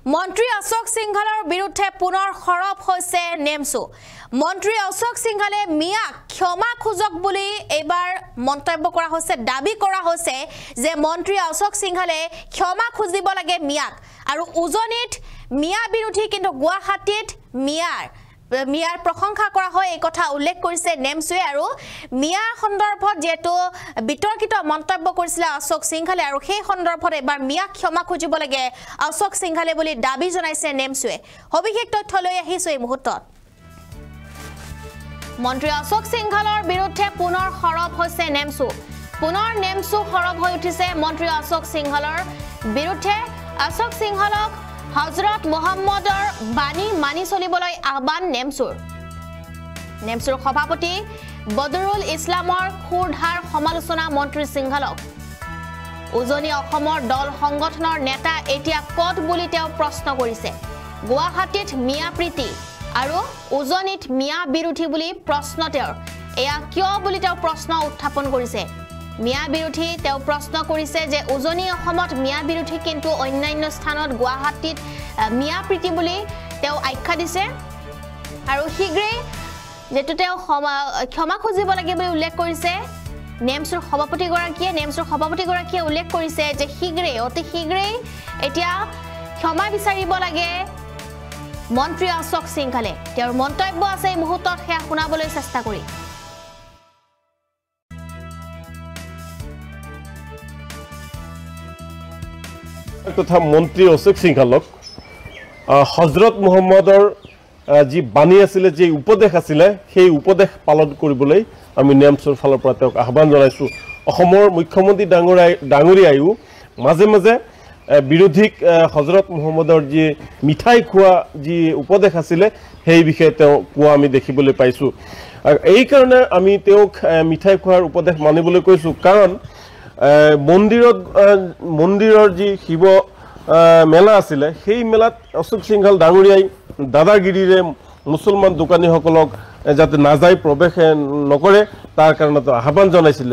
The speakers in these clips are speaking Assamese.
মন্ত্ৰী অশোক সিংঘালৰ বিৰুদ্ধে পুনৰ খৰব হৈছে নেমছু মন্ত্ৰী অশোক সিংঘালে মিয়াক ক্ষমা খুজক বুলি এবাৰ মন্তব্য কৰা হৈছে দাবী কৰা হৈছে যে মন্ত্ৰী অশোক সিংঘালে ক্ষমা খুজিব লাগে মিয়াক আৰু উজনিত মিয়া বিৰোধী কিন্তু গুৱাহাটীত মিয়াৰ প্ৰশংসা কৰা হয় এই কথা উল্লেখ কৰিছে নেমছুৱে আৰু মিয়া সন্দৰ্ভত যেটো বিতৰ্কিত মন্তব্য কৰিছিল অশোক সিংঘালে আৰু সেই সন্দৰ্ভত এবাৰ মিয়াক ক্ষমা খুজিব লাগে অশোক সিংঘালে বুলি দাবী জনাইছে নেমছুৱে সবিশেষ তথ্য লৈ আহিছে এই মুহূৰ্তত মন্ত্ৰী অশোক সিংঘালৰ বিৰুদ্ধে পুনৰ খৰব হৈছে নেমছু পুনৰ নেমছু খৰব হৈ উঠিছে মন্ত্ৰী অশোক সিংঘালৰ বিৰুদ্ধে অশোক সিংঘালক হযৰত মুহাম্মদৰ বাণী মানি চলিবলৈ আহ্বান নেমছুৰ সভাপতি বদৰুল ইছলামৰ খুৰধাৰ সমালোচনা মন্ত্ৰী সিংঘালক উজনি অসমৰ দল সংগঠনৰ নেতা এতিয়া কত বুলি তেওঁ প্ৰশ্ন কৰিছে গুৱাহাটীত মিয়া প্ৰীতি আৰু উজনিত মিয়া বিৰোধী বুলি প্ৰশ্ন তেওঁৰ এয়া কিয় বুলি তেওঁ প্ৰশ্ন উত্থাপন কৰিছে মিয়া বিৰোধী তেওঁ প্ৰশ্ন কৰিছে যে উজনি অসমত মিয়া বিৰোধী কিন্তু অন্যান্য স্থানত গুৱাহাটীত মিয়া প্ৰীতি বুলি তেওঁ আখ্যা দিছে আৰু হিগ্ৰে যেটো তেওঁ ক্ষমা খুজিব লাগে বুলি উল্লেখ কৰিছে নেমছুৰ সভাপতিগৰাকীয়ে উল্লেখ কৰিছে যে হিগ্ৰে অতি হিগ্ৰে এতিয়া ক্ষমা বিচাৰিব লাগে মন্ত্ৰী অশোক সিংঘালে তেওঁৰ মন্তব্য আছে এই মুহূৰ্তত হেয়া শুনাবলৈ চেষ্টা কৰি তথা মন্ত্ৰী অশোক সিংঘালক হযৰত মুহাম্মদৰ যি বাণী আছিল যে উপদেশ আছিল সেই উপদেশ পালন কৰিবলৈ আমি নেমছুৰ ফালৰ পৰা তেওঁক আহ্বান জনাইছো অসমৰ মুখ্যমন্ত্ৰী ডাঙৰীয়ায়ো মাজে মাজে বিৰোধীক হযৰত মুহাম্মদৰ যি মিঠাই খোৱা যি উপদেশ আছিল সেই বিষয়ে তেওঁ কোৱা আমি দেখিবলৈ পাইছো আৰু এই কাৰণে আমি তেওঁক মিঠাই খোৱাৰ উপদেশ মানিবলৈ কৈছো কাৰণ মন্দিৰৰ যি শিৱ মেলা আছিল সেই মেলাত অশোক সিংঘাল ডাঙৰীয়াই দাদাগিৰিৰে মুছলমান দোকানীসকলক যাতে নাযায় প্ৰৱেশ নকৰে তাৰ কাৰণে আহ্বান জনাইছিল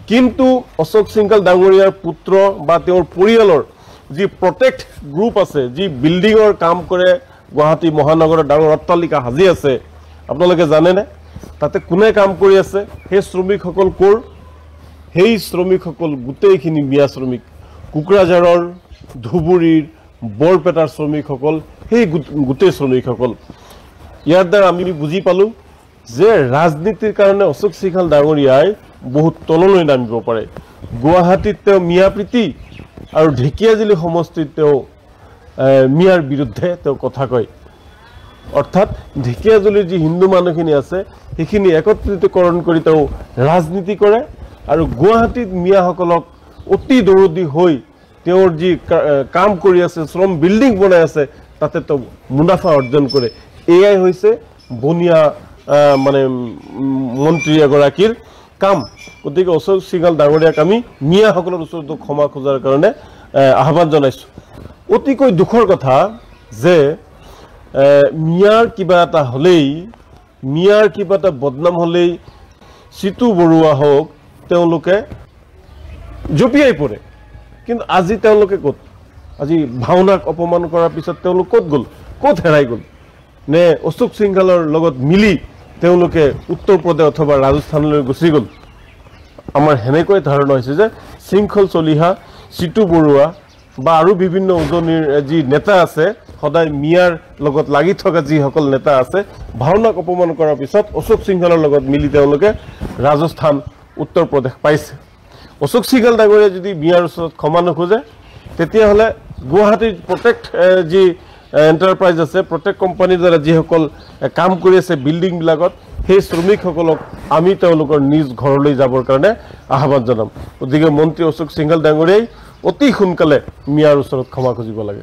কিন্তু অশোক সিংঘাল ডাঙৰীয়াৰ পুত্ৰ বা তেওঁৰ পৰিয়ালৰ যি প্ৰটেক্ট গ্ৰুপ আছে যি বিল্ডিঙৰ কাম কৰে গুৱাহাটী মহানগৰৰ ডাঙৰ অট্টালিকা সাজি আছে আপোনালোকে জানেনে তাতে কোনে কাম কৰি আছে সেই শ্ৰমিকসকল কোৰ সেই শ্ৰমিকসকল গোটেইখিনি মিয়া শ্ৰমিক কুকৰাঝাৰৰ ধুবুৰীৰ বৰপেটাৰ শ্ৰমিকসকল সেই গোটেই শ্ৰমিকসকল ইয়াৰ দ্বাৰা আমি বুজি পালো যে ৰাজনীতিৰ কাৰণে অশোক সিংঘাল ডাঙৰীয়াই বহুত তললৈ নামিব পাৰে গুৱাহাটীত তেওঁ মিয়া প্ৰীতি আৰু ঢেকিয়াজুলি সমষ্টিত তেওঁ মিয়াৰ বিৰুদ্ধে তেওঁ কথা কয় অৰ্থাৎ ঢেকিয়াজুলিৰ যি হিন্দু মানুহখিনি আছে সেইখিনি একত্ৰিতকৰণ কৰি তেওঁ ৰাজনীতি কৰে আৰু গুৱাহাটীত মিয়াসকলক অতি দৰদি হৈ তেওঁৰ যি কাম কৰি আছে শ্ৰম বিল্ডিং বনাই আছে তাতে তেওঁ মুনাফা অৰ্জন কৰে এয়াই হৈছে বনিয়া মানে মন্ত্ৰী এগৰাকীৰ কাম গতিকে অশোক সিংঘাল ডাঙৰীয়াক আমি মিয়াসকলৰ ওচৰত ক্ষমা খোজাৰ কাৰণে আহ্বান জনাইছো অতিকৈ দুখৰ কথা যে মিয়াৰ কিবা এটা হ'লেই মিয়াৰ কিবা এটা বদনাম হ'লেই সিতু বৰুৱা হওক তেওঁলোকে জপিয়াই পৰে কিন্তু আজি তেওঁলোকে ক'ত আজি ভাওনাক অপমান কৰাৰ পিছত তেওঁলোক ক'ত গ'ল ক'ত হেৰাই গ'ল নে অশোক সিংঘালৰ লগত মিলি তেওঁলোকে উত্তৰ প্ৰদেশ অথবা ৰাজস্থানলৈ গুচি গ'ল আমাৰ হেনেকৈ ধাৰণা হৈছে যে শৃংখল চলিহা সিতু বৰুৱা বা আৰু বিভিন্ন উজনিৰ যি নেতা আছে সদায় মিয়াৰ লগত লাগি থকা যিসকল নেতা আছে ভাওনাক অপমান কৰাৰ পিছত অশোক সিংঘালৰ লগত মিলি তেওঁলোকে ৰাজস্থান উত্তৰ প্ৰদেশ পাইছে অশোক সিংঘাল ডাঙৰীয়া যদি মিয়াৰ ওচৰত ক্ষমা নখোজে তেতিয়াহ'লে গুৱাহাটীৰ প্ৰটেক্ট যি এণ্টাৰপ্ৰাইজ আছে প্ৰটেক্ট কোম্পানীৰ দ্বাৰা যিসকল কাম কৰি আছে বিল্ডিংবিলাকত সেই শ্ৰমিকসকলক আমি তেওঁলোকৰ নিজ ঘৰলৈ যাবৰ কাৰণে আহ্বান জনাম গতিকে মন্ত্ৰী অশোক সিংঘাল ডাঙৰীয়াই অতি সোনকালে মিয়াৰ ওচৰত ক্ষমা খুজিব লাগে